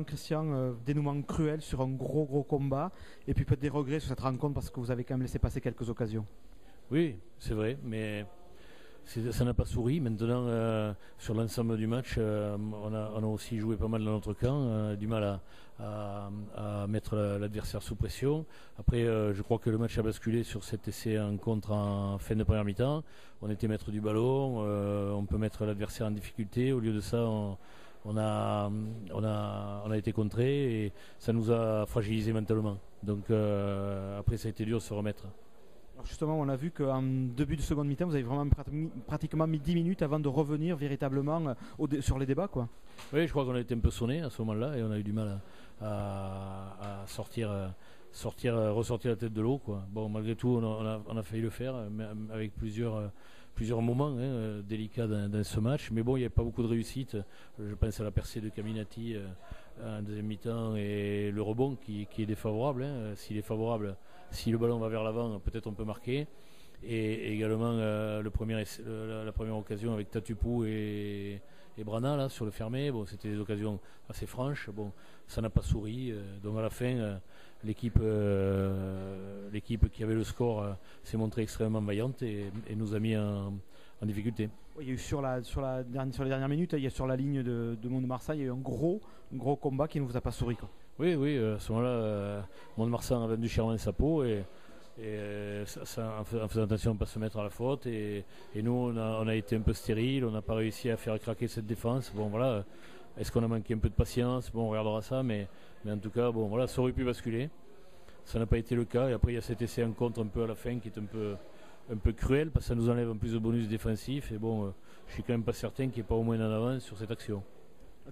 Christian, dénouement cruel sur un gros combat, et puis peut-être des regrets sur cette rencontre parce que vous avez quand même laissé passer quelques occasions. Oui, c'est vrai, mais ça n'a pas souri. Maintenant, sur l'ensemble du match, on a aussi joué pas mal dans notre camp, du mal à mettre l'adversaire sous pression. Après, je crois que le match a basculé sur cet essai en contre en fin de première mi-temps. On était maître du ballon, on peut mettre l'adversaire en difficulté. Au lieu de ça, on a été contré et ça nous a fragilisé mentalement. Donc après, ça a été dur de se remettre. Alors justement, on a vu qu'en début de seconde mi-temps, vous avez vraiment pratiquement mis 10 minutes avant de revenir véritablement sur les débats, quoi. Oui, je crois qu'on a été un peu sonné à ce moment-là et on a eu du mal à ressortir la tête de l'eau, quoi. Bon, malgré tout, on a failli le faire, mais avec plusieurs moments délicats dans ce match. Mais bon, il n'y avait pas beaucoup de réussite. Je pense à la percée de Caminati en deuxième mi-temps et le rebond qui est défavorable. S'il est favorable, si le ballon va vers l'avant, peut-être on peut marquer. Et également la première occasion avec Tatupou et Brana là, sur le fermé. Bon, c'était des occasions assez franches. Bon, ça n'a pas souri. Donc à la fin, l'équipe qui avait le score s'est montrée extrêmement vaillante et nous a mis en difficulté. Oui, il y a eu sur les dernières minutes, il y a sur la ligne de Mont-de-Marsan, il y a eu un gros combat qui ne vous a pas souri, quoi. Oui, à ce moment-là, Mont-de-Marsan a vendu chèrement sa peau et en faisant attention à ne pas se mettre à la faute et nous on a été un peu stérile, on n'a pas réussi à faire craquer cette défense. Bon voilà, est-ce qu'on a manqué un peu de patience? Bon, on regardera ça, mais en tout cas, bon voilà, ça aurait pu basculer, ça n'a pas été le cas et après il y a cet essai en contre un peu à la fin qui est un peu cruel parce que ça nous enlève un plus de bonus défensif et bon, je suis quand même pas certain qu'il n'y ait pas au moins en avance sur cette action.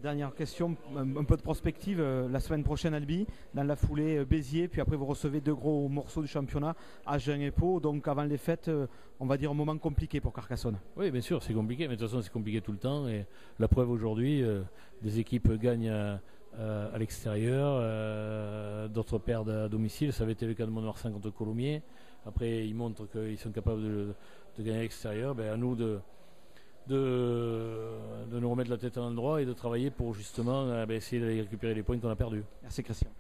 Dernière question, un peu de prospective. La semaine prochaine, Albi, dans la foulée, Béziers, puis après vous recevez 2 gros morceaux du championnat, Agen et Pau. Donc avant les fêtes, on va dire un moment compliqué pour Carcassonne. Oui, bien sûr, c'est compliqué, mais de toute façon, c'est compliqué tout le temps. Et la preuve aujourd'hui, des équipes gagnent à l'extérieur, d'autres perdent à domicile. Ça avait été le cas de Mont-de-Marsan contre Colomiers. Après, ils montrent qu'ils sont capables de gagner à l'extérieur. À nous de nous remettre la tête à l'endroit et de travailler pour justement essayer d'aller récupérer les points qu'on a perdus. Merci Christian.